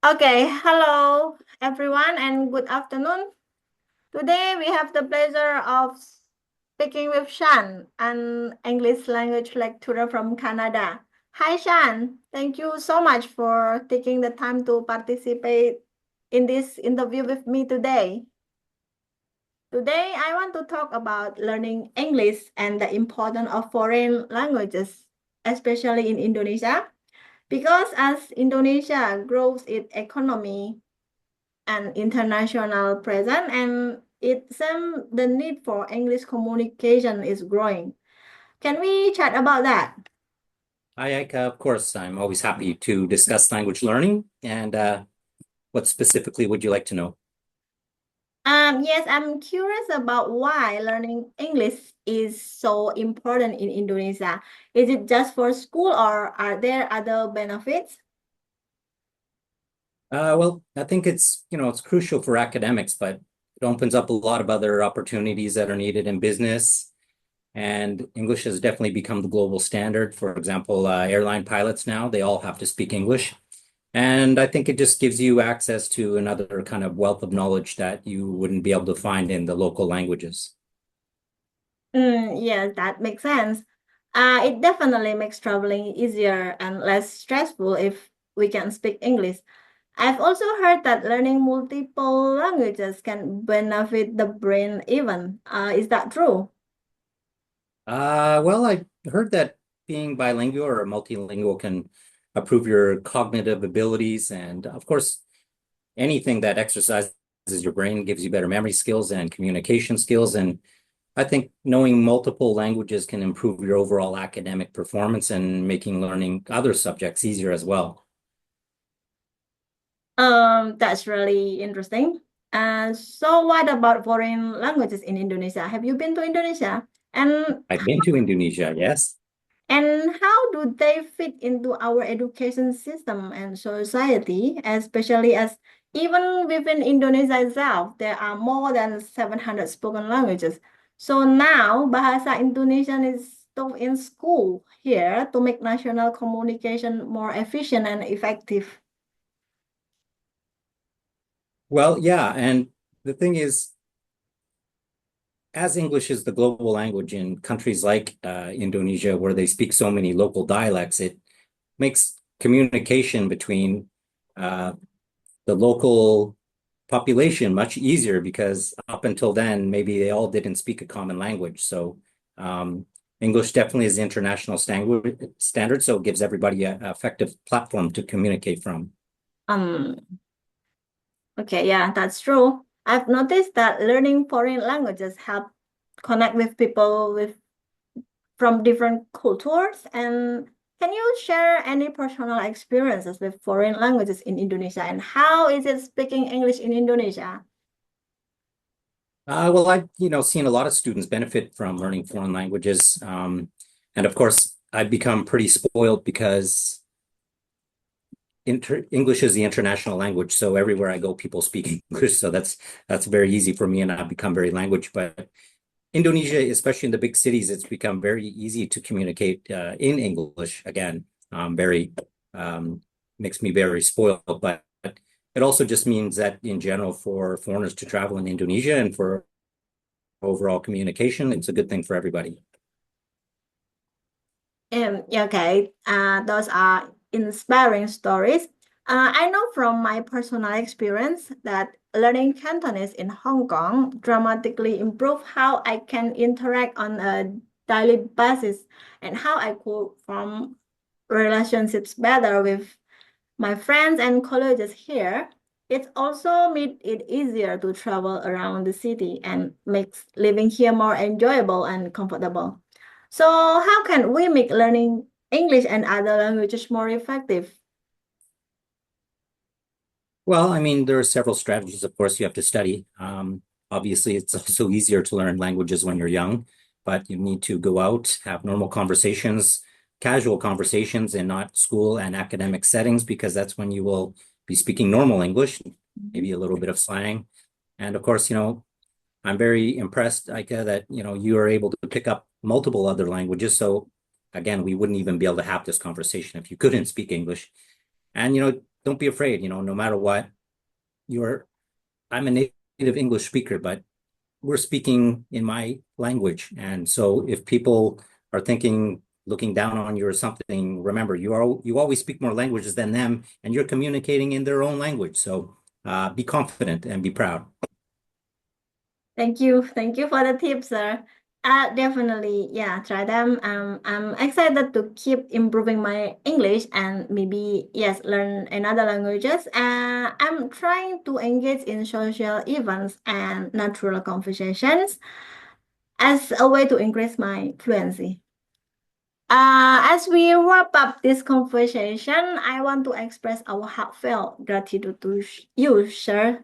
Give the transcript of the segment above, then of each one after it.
Okay, hello everyone and good afternoon. Today we have the pleasure of speaking with Shan, an English language lecturer from Canada. Hi Shan, thank you so much for taking the time to participate in this interview with me today. Today I want to talk about learning English and the importance of foreign languages, especially in Indonesia, because as Indonesia grows its economy and international presence, and it seems the need for English communication is growing. Can we chat about that? Hi, Ika. Of course, I'm always happy to discuss language learning. And what specifically would you like to know? Yes, I'm curious about why learning English is so important in Indonesia. Is it just for school or are there other benefits? Well, I think it's crucial for academics, but it opens up a lot of other opportunities that are needed in business. And English has definitely become the global standard. For example, airline pilots now, they all have to speak English. And I think it just gives you access to another kind of wealth of knowledge that you wouldn't be able to find in the local languages. Yes, that makes sense. It definitely makes traveling easier and less stressful if we can speak English. I've also heard that learning multiple languages can benefit the brain even. Is that true? Well, I heard that being bilingual or multilingual can improve your cognitive abilities. And of course, anything that exercises your brain gives you better memory skills and communication skills. And I think knowing multiple languages can improve your overall academic performance and making learning other subjects easier as well. That's really interesting. So what about foreign languages in Indonesia? Have you been to Indonesia? And I've been to Indonesia, yes. and how do they fit into our education system and society, especially as even within Indonesia itself, there are more than 700 spoken languages. So now Bahasa Indonesian is taught in school here to make national communication more efficient and effective. Well, yeah. And the thing is, as English is the global language in countries like Indonesia, where they speak so many local dialects, it makes communication between uh, the local population much easier because up until then, maybe they all didn't speak a common language. So English definitely is the international standard, so it gives everybody an effective platform to communicate from. Um, okay, yeah, that's true. I've noticed that learning foreign languages help connect with people from different cultures. And can you share any personal experiences with foreign languages in Indonesia and how is it speaking English in Indonesia? Well, I've seen a lot of students benefit from learning foreign languages. And of course, I've become pretty spoiled because English is the international language. So everywhere I go, people speak English. So that's very easy for me, and I've become very language. But Indonesia, especially in the big cities, it's become very easy to communicate in English. Again, very um, makes me very spoiled. But it also just means that in general, for foreigners to travel in Indonesia and for overall communication, it's a good thing for everybody. Yeah, okay, those are inspiring stories. I know from my personal experience that learning Cantonese in Hong Kong dramatically improved how I can interact on a daily basis and how I could form relationships better with my friends and colleagues here. It also made it easier to travel around the city and makes living here more enjoyable and comfortable. So, how can we make learning English and other languages more effective? Well, I mean, there are several strategies, of course, you have to study. Obviously, it's also easier to learn languages when you're young, but you need to go out, have normal conversations, casual conversations, and not school and academic settings, because that's when you will be speaking normal English, maybe a little bit of slang. And of course, I'm very impressed, Ika, that, you are able to pick up multiple other languages. So again, we wouldn't even be able to have this conversation if you couldn't speak English. And don't be afraid, no matter what. I'm a native English speaker, but we're speaking in my language. And so if people are thinking, looking down on you or something, remember you always speak more languages than them, and you're communicating in their own language. So be confident and be proud. Thank you. Thank you for the tips, sir. Definitely, yeah, try them. I'm excited to keep improving my English and maybe, yes, learn another languages. I'm trying to engage in social events and natural conversations as a way to increase my fluency. As we wrap up this conversation, I want to express our heartfelt gratitude to you, sir.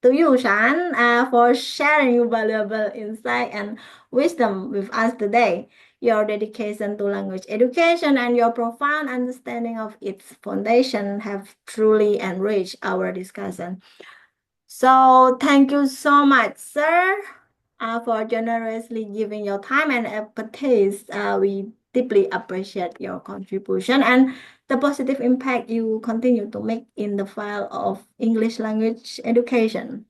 To you, Shan, for sharing valuable insight and wisdom with us today. Your dedication to language education and your profound understanding of its foundation have truly enriched our discussion. So, thank you so much, sir, for generously giving your time and expertise. We deeply appreciate your contribution and the positive impact you continue to make in the field of English language education.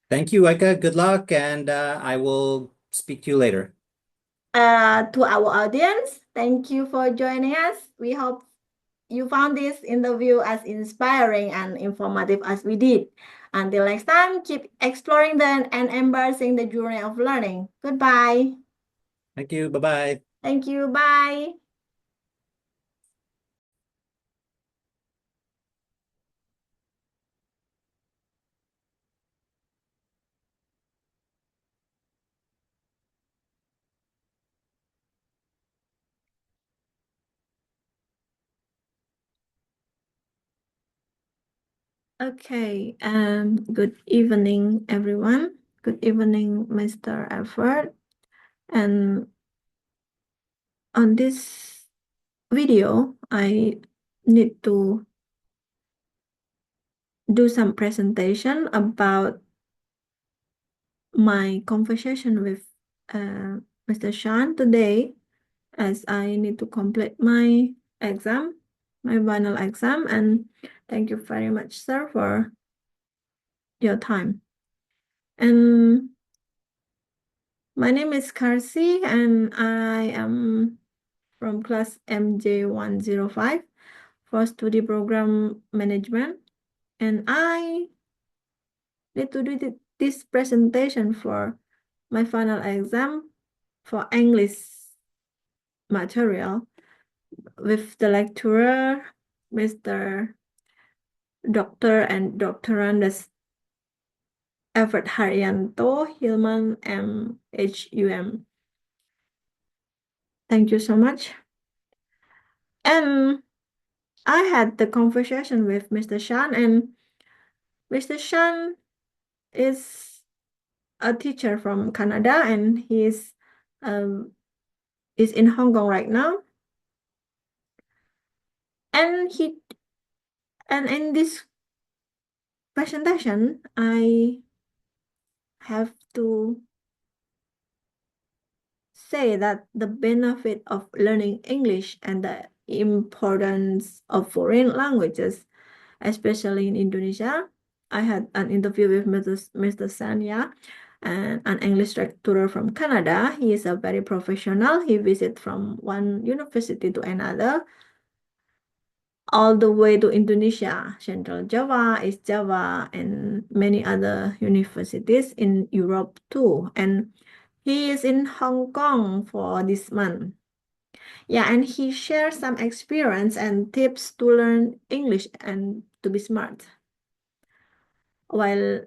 Thank you, Eka. Good luck, and I will speak to you later. To our audience, thank you for joining us. We hope you found this interview as inspiring and informative as we did. Until next time, keep exploring and embracing the journey of learning. Goodbye. Thank you. Bye-bye. Thank you. Bye. Okay, good evening, everyone. Good evening, Mr. Effort. And on this video, I need to do some presentation about my conversation with Mr. Shan today, as I need to complete my exam, my final exam. And thank you very much, sir, for your time. And my name is Karsi, and I am from class MJ105 for study program management. And I need to do this presentation for my final exam for English material with the lecturer, Mr. Dr. and Doctorandus Everett Haryanto, Hilman, MHUM. Thank you so much. And I had the conversation with Mr. Shan, and Mr. Shan is a teacher from Canada, and he's is in Hong Kong right now. And in this presentation, I have to say that the benefit of learning English and the importance of foreign languages, especially in Indonesia. I had an interview with Mr. Sanya, and an English lecturer from Canada. He is a very professional. He visits from one university to another, all the way to Indonesia, Central Java, East Java, and many other universities in Europe too. And he is in Hong Kong for this month. Yeah, and he shares some experience and tips to learn English and to be smart. While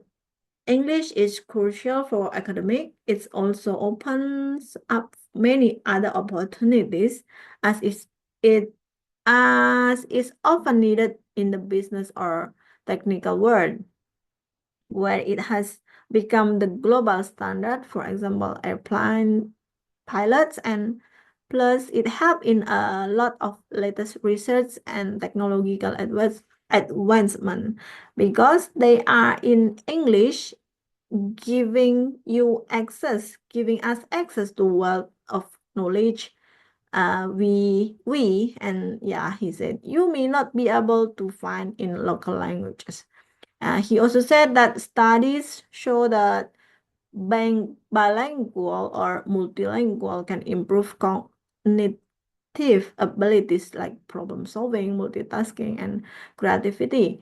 English is crucial for academic, it also opens up many other opportunities as is often needed in the business or technical world, where it has become the global standard, for example, airplane pilots, and plus it helps in a lot of latest research and technological advancement because they are in English, giving us access to wealth of knowledge and yeah, he said, you may not be able to find in local languages. He also said that studies show that bilingual or multilingual can improve cognitive abilities like problem solving, multitasking, and creativity.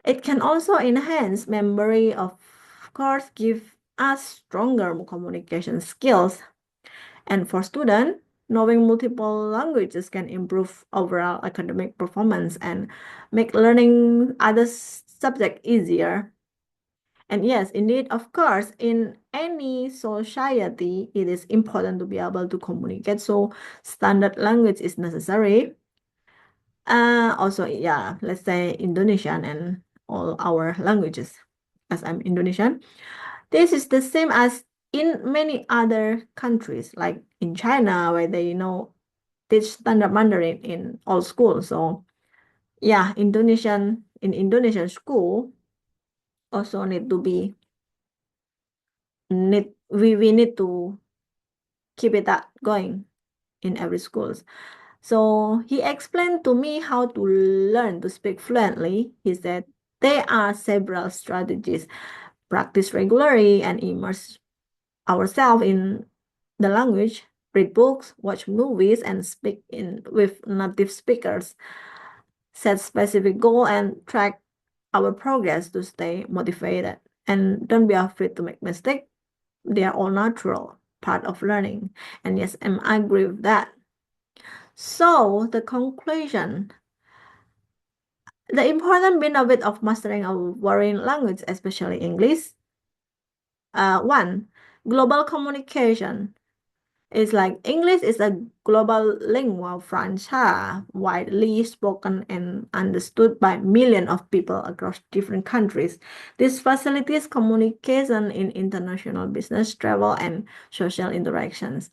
It can also enhance memory, of course, give us stronger communication skills. And for students, knowing multiple languages can improve overall academic performance and make learning other subject easier. And yes, indeed, of course, in any society, it is important to be able to communicate. So standard language is necessary. Also, yeah, let's say Indonesian and all our languages, as I'm Indonesian. This is the same as in many other countries, like in China, where they teach standard Mandarin in all schools. So yeah, Indonesian school also need to be we need to keep it up going in every schools. So he explained to me how to learn to speak fluently. He said there are several strategies. Practice regularly and immerse ourselves in the language, read books, watch movies, and speak in with native speakers. Set specific goal and track our progress to stay motivated. And don't be afraid to make mistakes. They are all natural, part of learning. And yes, I agree with that. So the conclusion, the important benefit of mastering a foreign language, especially English. One, global communication. It's like English is a global lingua franca, widely spoken and understood by millions of people across different countries. This facilitates communication in international business, travel, and social interactions.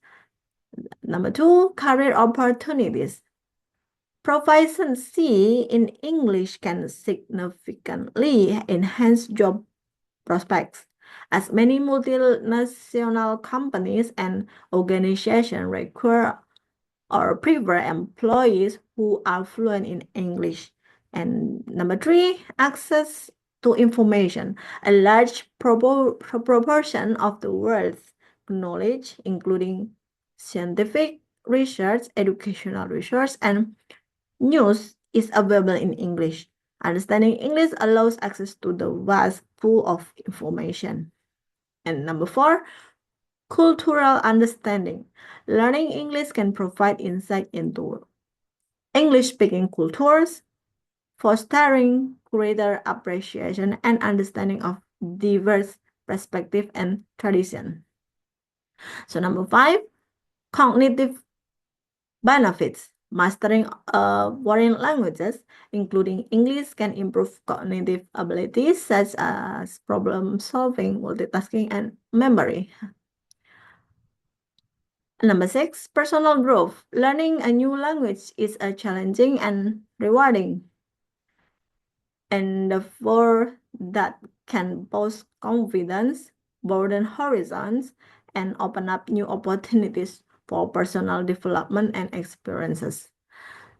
Number two, career opportunities. Proficiency in English can significantly enhance job prospects, as many multinational companies and organizations require or prefer employees who are fluent in English. And number three, access to information. A large proportion of the world's knowledge, including scientific research, educational research, and news, is available in English. Understanding English allows access to the vast pool of information. And number four, cultural understanding. Learning English can provide insight into English-speaking cultures, fostering greater appreciation and understanding of diverse perspectives and tradition. So number five, cognitive benefits. Mastering foreign languages, including English, can improve cognitive abilities such as problem solving, multitasking, and memory. Number six, personal growth. Learning a new language is a challenging and rewarding. And therefore, that can boost confidence, broaden horizons, and open up new opportunities for personal development and experiences.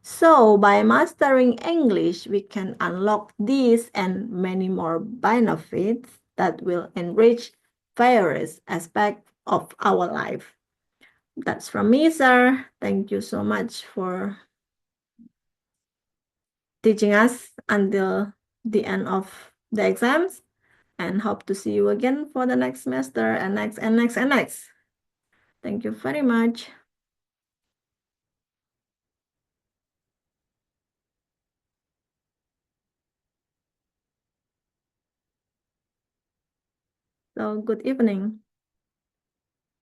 So, by mastering English, we can unlock these and many more benefits that will enrich various aspects of our life. That's from me, sir. Thank you so much for teaching us until the end of the exams, and hope to see you again for the next semester and next and next and next. Thank you very much. So good evening.